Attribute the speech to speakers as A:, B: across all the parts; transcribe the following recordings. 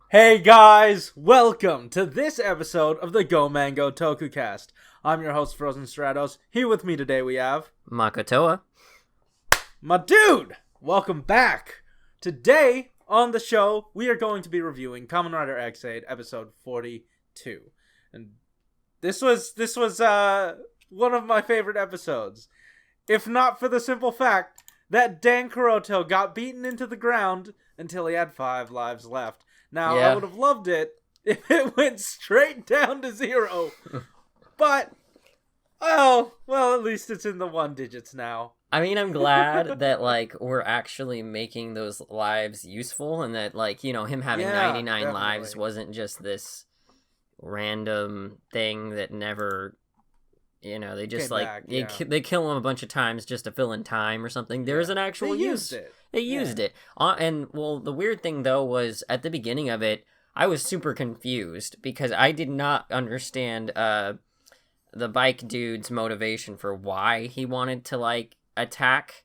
A: Hey guys, welcome to this episode of the Go Mango TokuCast. I'm your host, Frozen Stratos. Here with me today we have...
B: Makotoa.
A: My dude! Welcome back! Today on the show, we are going to be reviewing Kamen Rider X8 episode 42. And this was one of my favorite episodes. If not for the simple fact that Dan Kuroto got beaten into the ground until he had 5 lives left. Now, I would have loved it if it went straight down to 0. But, well, at least it's in the 1 digits now.
B: I mean, I'm glad that, we're actually making those lives useful and that, him having 99
A: definitely.
B: lives wasn't just this random thing that never, they just, they kill him a bunch of times just to fill in time or something. There's an actual use. They used it. And, the weird thing, though, was at the beginning of it, I was super confused because I did not understand the bike dude's motivation for why he wanted to, attack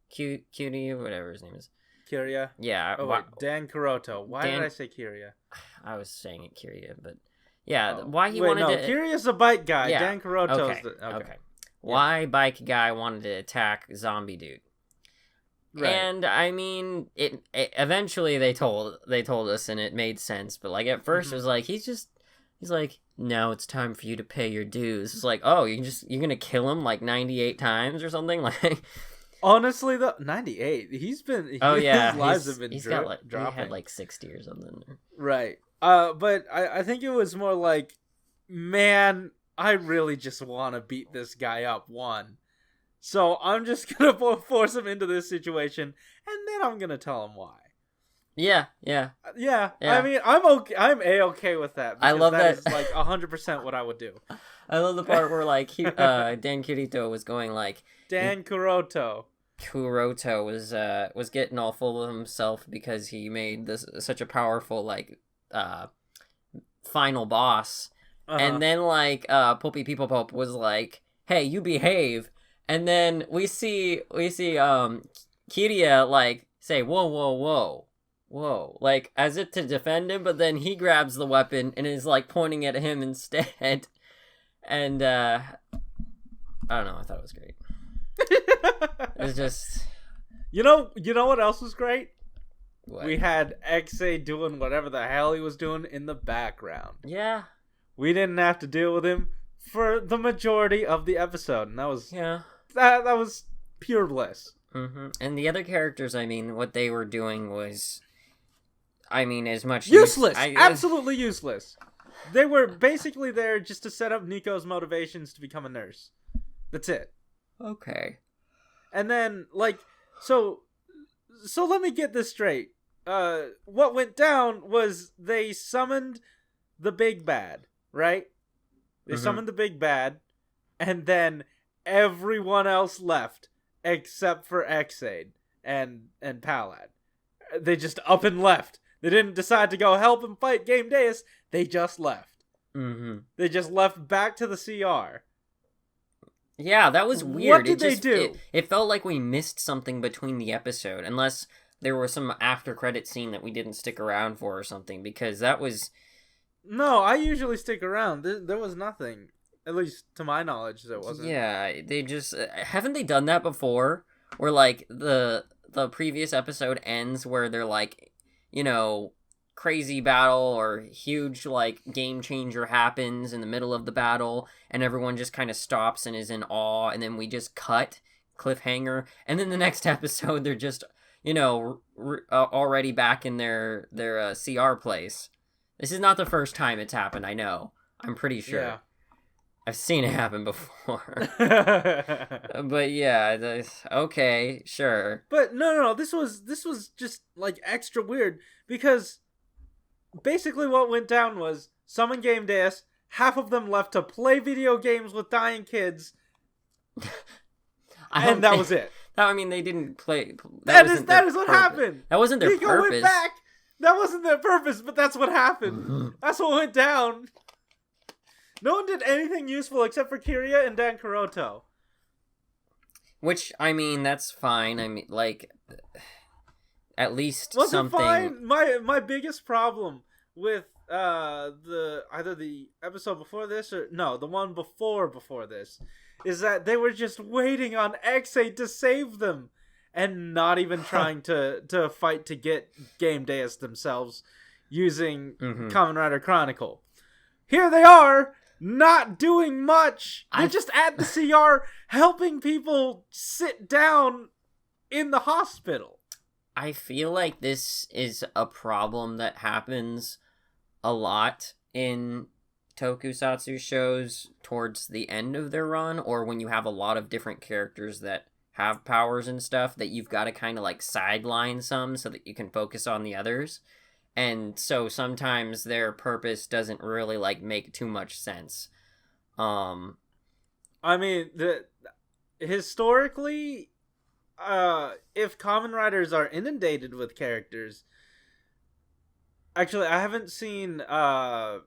B: Cutie, whatever his name is.
A: Kiria?
B: Yeah.
A: Oh, wait, Dan Kuroto. Why did I say Kiria?
B: I was saying it Kiria, but... Yeah, why he wanted to...
A: Kiria's a bike guy.
B: Yeah.
A: Dan Kuroto's
B: okay.
A: the... Okay.
B: Why bike guy wanted to attack zombie dude. Right. And, I mean, it eventually they told us and it made sense, but, at first it was he's like, now it's time for you to pay your dues. It's like, oh, you're gonna kill him 98 times or something?
A: Honestly, though, 98. His lives have been dropping.
B: He had 60 or something.
A: Right. But I think it was more man, I really just want to beat this guy up one. So I'm just going to force him into this situation, and then I'm going to tell him why. Yeah. I mean, I'm okay. I'm A-okay with that.
B: I love that.
A: That is 100% what I would do.
B: I love the part where Dan Kirito was going
A: Dan Kuroto.
B: Kuroto was getting all full of himself because he made such a powerful final boss, and then Poppy People Pop was like, "Hey, you behave," and then we see Kiria say, "Whoa." As if to defend him, but then he grabs the weapon and is pointing at him instead. And I don't know, I thought it was great. It was just
A: you know what else was great?
B: What?
A: We had XA doing whatever the hell he was doing in the background.
B: Yeah.
A: We didn't have to deal with him for the majority of the episode, and that was that was pure bliss.
B: Mm-hmm. And the other characters, what they were doing was, as much
A: useless. Absolutely useless. They were basically there just to set up Nico's motivations to become a nurse. That's it.
B: Okay.
A: And then, so let me get this straight. What went down was they summoned the big bad, right? They summoned the big bad, and then everyone else left except for X8 and Palad. They just up and left. They didn't decide to go help him fight Game Deus. They just left.
B: Mm-hmm.
A: They just left back to the CR.
B: Yeah, that was weird.
A: What did they do?
B: It felt like we missed something between the episode, unless there was some after-credit scene that we didn't stick around for or something, because that was...
A: No, I usually stick around. There was nothing. At least to my knowledge, there wasn't.
B: Yeah, they just... haven't they done that before? Where, the previous episode ends where they're crazy battle or huge game changer happens in the middle of the battle and everyone just kind of stops and is in awe, and then we just cut cliffhanger, and then the next episode they're just already back in their CR place. This is not the first time it's happened. I know, I'm pretty sure.
A: Yeah.
B: I've seen it happen before. But yeah, okay, sure.
A: But no, this was just extra weird because basically what went down was summon Game Deus, half of them left to play video games with dying kids, and that was it.
B: They didn't play.
A: That is what happened.
B: That wasn't their
A: Nico
B: purpose.
A: Went back. That wasn't their purpose, but that's what happened. That's what went down. No one did anything useful except for Kiria and Dan Kuroto.
B: Which, I mean, that's fine. I mean, like, at least
A: wasn't
B: something.
A: Fine. My biggest problem with either the episode before this or no, the one before this, is that they were just waiting on X8 to save them, and not even trying to fight to get Game Deus themselves using Kamen Rider Chronicle. Here they are, not doing much. They're just at the CR helping people sit down in the hospital.
B: I feel like this is a problem that happens a lot in tokusatsu shows towards the end of their run, or when you have a lot of different characters that have powers and stuff, that you've got to kind of like sideline some so that you can focus on the others. And so sometimes their purpose doesn't really like make too much sense.
A: I mean, historically, if Kamen Riders are inundated with characters, actually, I haven't seen Kamen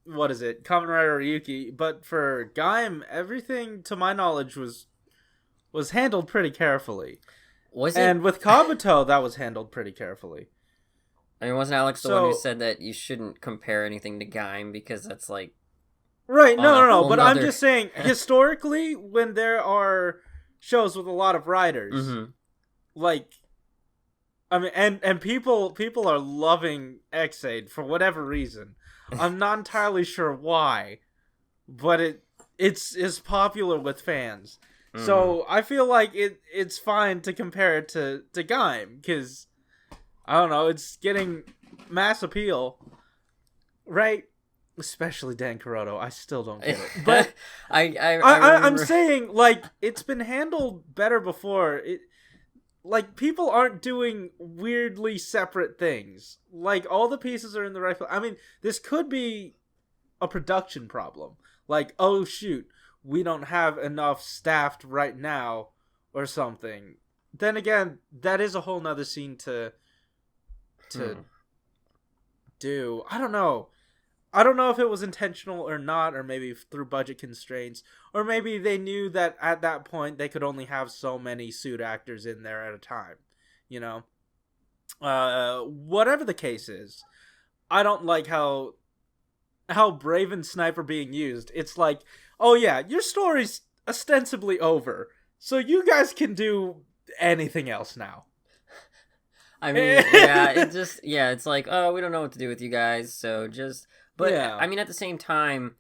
A: Rider Ryuki, but for Gaim, everything to my knowledge was handled pretty carefully. Was it? And with Kabuto, that was handled pretty carefully.
B: I mean, wasn't Alex the one who said that you shouldn't compare anything to Gaim because that's like...
A: Right, no. But I'm just saying, historically, when there are shows with a lot of riders, like... I mean, and people are loving X8 for whatever reason. I'm not entirely sure why, but it's popular with fans. So I feel like it's fine to compare it to Gaim, because, I don't know, it's getting mass appeal, right? Especially Dan Kuroto. I still don't get it. But I'm saying, like, it's been handled better before. Like, people aren't doing weirdly separate things. Like, all the pieces are in the right place. I mean, this could be a production problem. Like, oh, shoot, we don't have enough staffed right now, or something. Then again, that is a whole nother scene to do. I don't know. I don't know if it was intentional or not, or maybe through budget constraints, or maybe they knew that at that point they could only have so many suit actors in there at a time, you know? Whatever the case is, I don't like how Brave and Snipe are being used. It's like, oh yeah, your story's ostensibly over, so you guys can do anything else now.
B: I mean, it's like, oh, we don't know what to do with you guys, so just... But, yeah. I mean, at the same time,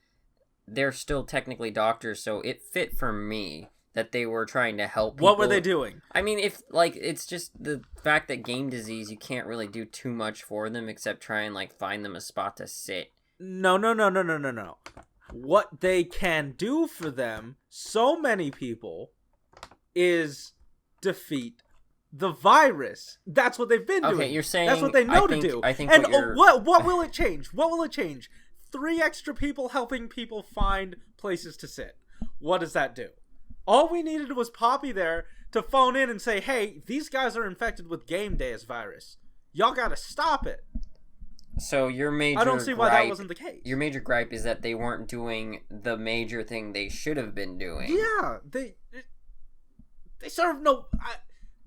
B: they're still technically doctors, so it fit for me that they were trying to help people.
A: What were they doing?
B: I mean, if, like, it's just the fact that game disease, you can't really do too much for them except try and, like, find them a spot to sit.
A: No. What they can do for them, so many people, is defeat the virus. That's what they've been doing.
B: Okay, you're saying...
A: That's what they know to do.
B: I think
A: and what will it change? What will it change? 3 extra people helping people find places to sit. What does that do? All we needed was Poppy there to phone in and say, hey, these guys are infected with Game Deus virus. Y'all gotta stop it.
B: So your major
A: I don't see why that wasn't the case.
B: Your major gripe is that they weren't doing the major thing they should have been doing.
A: Yeah, they serve no...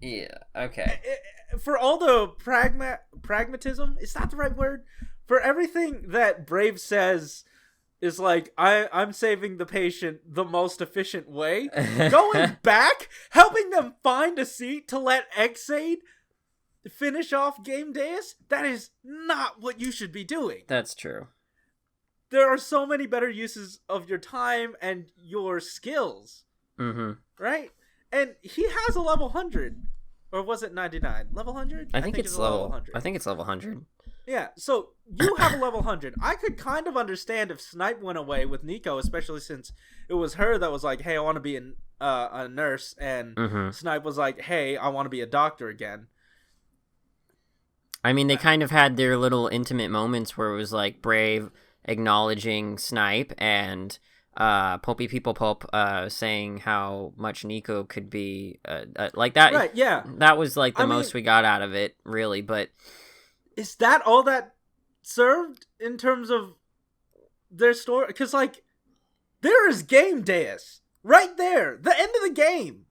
B: Yeah, okay.
A: For all the pragmatism, is that the right word? For everything that Brave says is like, I'm saving the patient the most efficient way, going back, helping them find a seat to let X8 finish off Game Deus, that is not what you should be doing.
B: That's true.
A: There are so many better uses of your time and your skills. Right? And he has a level 100. Or was it 99? Level 100?
B: I think it's level 100. I think it's level 100.
A: Yeah, so you have a level 100. I could kind of understand if Snipe went away with Nico, especially since it was her that was like, hey, I want to be a nurse. And Snipe was like, hey, I want to be a doctor again.
B: I mean, they kind of had their little intimate moments where it was like Brave acknowledging Snipe and... Popey People Pop saying how much Nico could be like that.
A: Right, yeah.
B: That was like the most we got out of it, really, but
A: is that all that served in terms of their story? Because, like, there is Game Deus right there, the end of the game.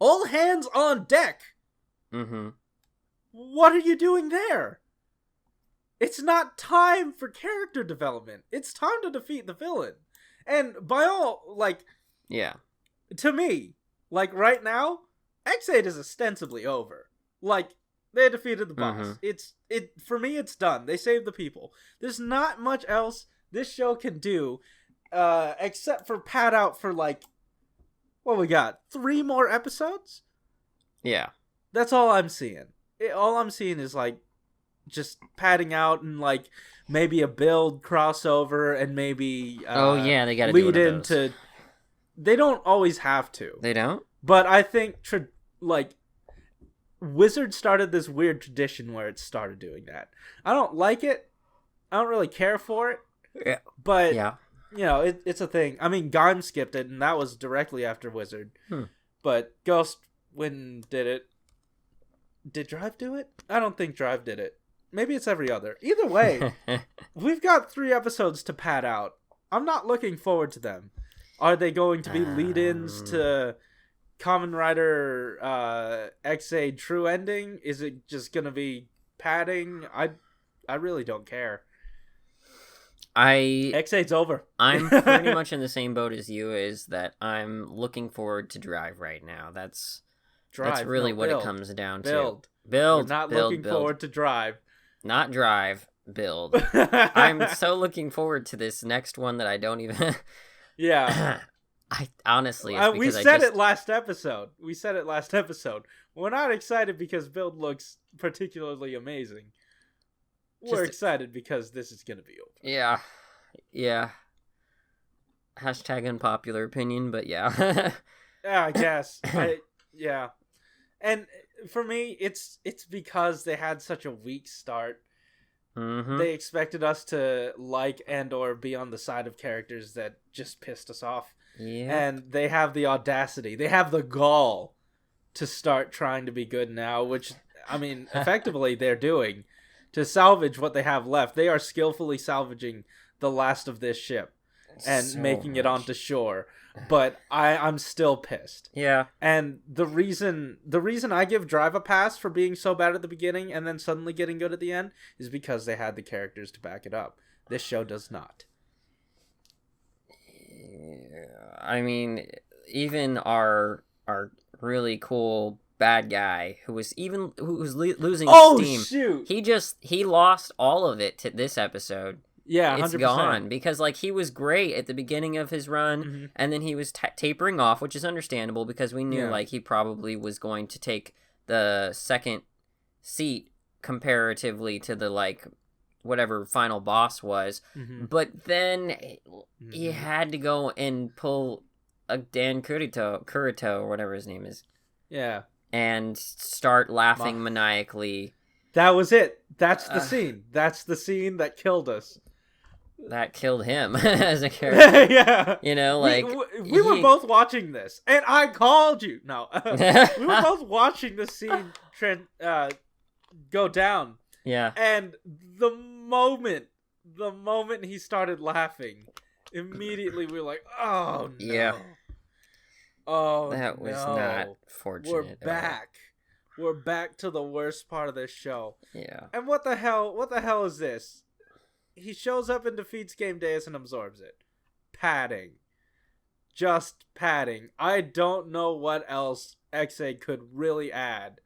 A: All hands on deck.
B: Mm-hmm.
A: What are you doing there? It's not time for character development. It's time to defeat the villain. And by all, like...
B: Yeah.
A: To me, like, right now, X8 is ostensibly over. Like, they defeated the boss. Mm-hmm. For me, it's done. They saved the people. There's not much else this show can do, except for pad out for, like, what we got? 3 more episodes?
B: Yeah.
A: That's all I'm seeing. All I'm seeing is, like, just padding out and, like, maybe a build crossover and maybe
B: they gotta
A: lead
B: do
A: into... They don't always have to.
B: They don't?
A: But I think, Wizard started this weird tradition where it started doing that. I don't like it. I don't really care for it.
B: Yeah.
A: But, you know, it's a thing. I mean, Gaim skipped it, and that was directly after Wizard. But Ghost, when did it? Did Drive do it? I don't think Drive did it. Maybe it's every other. Either way, we've got 3 episodes to pad out. I'm not looking forward to them. Are they going to be lead-ins to Kamen Rider XA True Ending? Is it just going to be padding? I really don't care. X8's over.
B: I'm pretty much in the same boat as you, is that I'm looking forward to Drive right now. That's really what it comes down to. Build.
A: We're not looking forward to Drive.
B: Not Drive. Build. I'm so looking forward to this next one that I don't even...
A: Yeah.
B: I honestly,
A: we said it last episode. We're not excited because Build looks particularly amazing. We're excited because this is going to be over.
B: Yeah. Hashtag unpopular opinion, but yeah.
A: Yeah, I guess. Yeah. And for me, it's because they had such a weak start.
B: Mm-hmm.
A: They expected us to like and or be on the side of characters that just pissed us off.
B: Yeah.
A: And they have the audacity. They have the gall to start trying to be good now, which, I mean, effectively they're doing. To salvage what they have left. They are skillfully salvaging the last of this ship and making it onto shore. But I'm still pissed.
B: Yeah.
A: And the reason I give Drive a pass for being so bad at the beginning and then suddenly getting good at the end is because they had the characters to back it up. This show does not.
B: Yeah, I mean, even our really cool bad guy who was losing steam.
A: Shoot.
B: He lost all of it to this episode.
A: Yeah, 100%.
B: It's gone because like he was great at the beginning of his run, and then he was tapering off, which is understandable because we knew like he probably was going to take the second seat comparatively to the like whatever final boss was. But then he had to go and pull a Dan Kurito or whatever his name is.
A: Yeah.
B: And start laughing maniacally.
A: That was it. That's the scene. That's the scene that killed us.
B: That killed him as a character.
A: Yeah.
B: You know, like...
A: We were both watching this, and I called you. No. We were both watching the scene go down.
B: Yeah.
A: And the moment he started laughing, immediately we were like, oh, no.
B: Yeah.
A: Oh,
B: that was not fortunate.
A: We're back. We're back to the worst part of this show.
B: Yeah.
A: And what the hell is this? He shows up and defeats Game Deus and absorbs it. Padding. Just padding. I don't know what else XA could really add.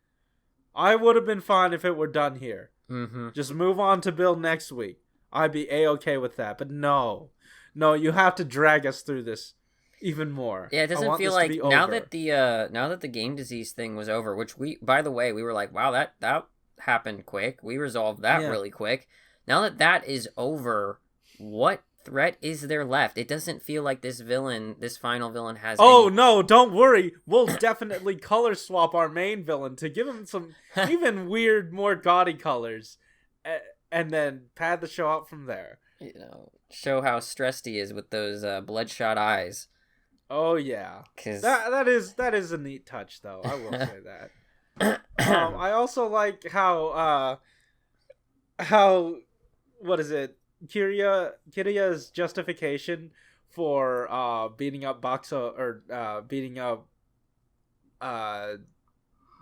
A: I would have been fine if it were done here. Just move on to Build next week. I'd be A-okay with that. But no. No, you have to drag us through this even more.
B: Yeah, it doesn't feel like now that the game disease thing was over, which by the way, we were like, wow, that happened quick. We resolved that really quick. Now that is over, what threat is there left? It doesn't feel like this final villain has
A: no, don't worry. We'll definitely color swap our main villain to give him some even weird, more gaudy colors. And then pad the show out from there.
B: You know, show how stressed he is with those bloodshot eyes.
A: Oh yeah, that is a neat touch, though. I will say that. I also like how what is it? Kiriya's justification for beating up Boxo or beating up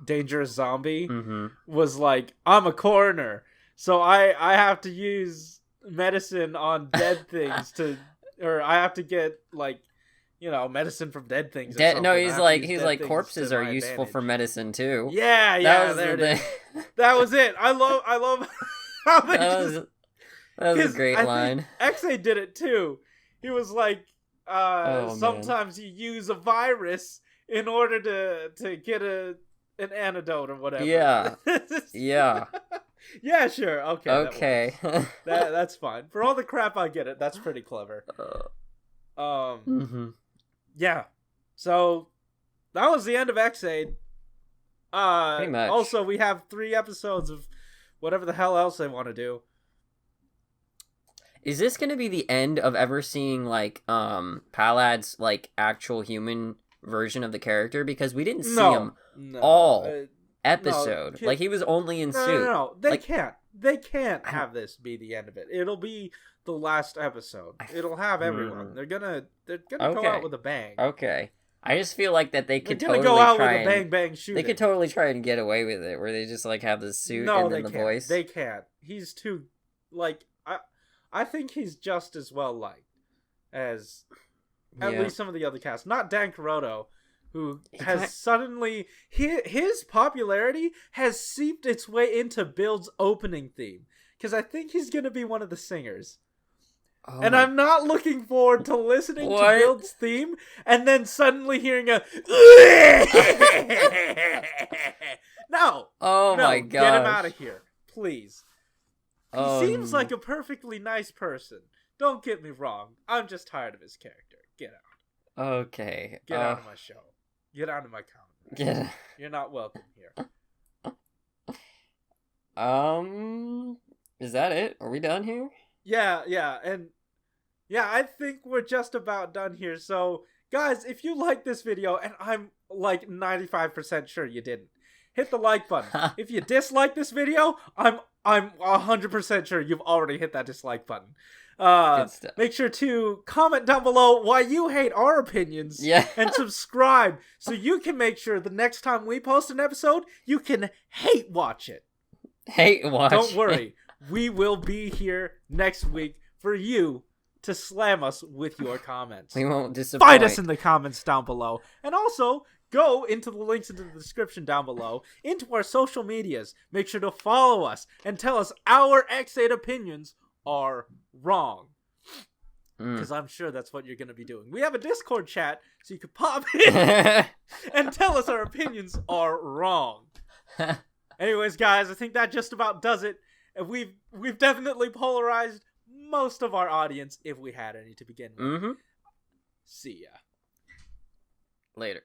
A: dangerous zombie
B: Mm-hmm.
A: was like, I'm a coroner, so I have to use medicine on dead things or I have to get like, medicine from dead things.
B: No, he's like corpses are useful for medicine too.
A: Yeah, there it is. That was it. I love how they
B: that was a great line.
A: X-A did it too. He was like, sometimes you use a virus in order to get an antidote or whatever.
B: Yeah. Yeah.
A: Yeah, sure. Okay.
B: Okay.
A: That's fine. For all the crap I get it, that's pretty clever.
B: Mm-hmm.
A: Yeah. So that was the end of X-Aid.
B: Pretty much.
A: Also, we have 3 episodes of whatever the hell else they want to do.
B: Is this going to be the end of ever seeing like Palad's like actual human version of the character? Because we didn't see him all episode. Like he was only in suit.
A: No. They can't. They can't have this be the end of it. It'll be the last episode. It'll have everyone. They're gonna go out with a bang.
B: Okay. I just feel like that they could
A: totally go out with a bang bang shooting.
B: They could totally try and get away with it, where they just like have the suit and then the voice.
A: They can't. He's too like I think he's just as well liked as at least some of the other cast. Not Dan Carotto, who has suddenly his popularity has seeped its way into Build's opening theme, because I think he's gonna be one of the singers. Oh. And I'm not looking forward to listening to Build's theme and then suddenly hearing a no.
B: Oh my god!
A: Get him out of here, please. He seems like a perfectly nice person. Don't get me wrong. I'm just tired of his character. Get out.
B: Okay.
A: Get out of my show. Get out of my comment. You're not welcome here.
B: Is that it? Are we done here?
A: Yeah, and I think we're just about done here. So, guys, if you like this video, and I'm like 95% sure you didn't, hit the like button. If you dislike this video, I'm 100% sure you've already hit that dislike button. Make sure to comment down below why you hate our opinions.
B: Yeah.
A: And subscribe so you can make sure the next time we post an episode, you can hate watch it. Don't worry. We will be here next week for you to slam us with your comments.
B: We won't disappoint.
A: Fight us in the comments down below. And also, go into the links in the description down below, into our social medias. Make sure to follow us and tell us our X8 opinions are wrong. Because I'm sure that's what you're going to be doing. We have a Discord chat, so you can pop in and tell us our opinions are wrong. Anyways, guys, I think that just about does it. We've definitely polarized most of our audience, if we had any to begin with.
B: Mm-hmm.
A: See ya.
B: Later.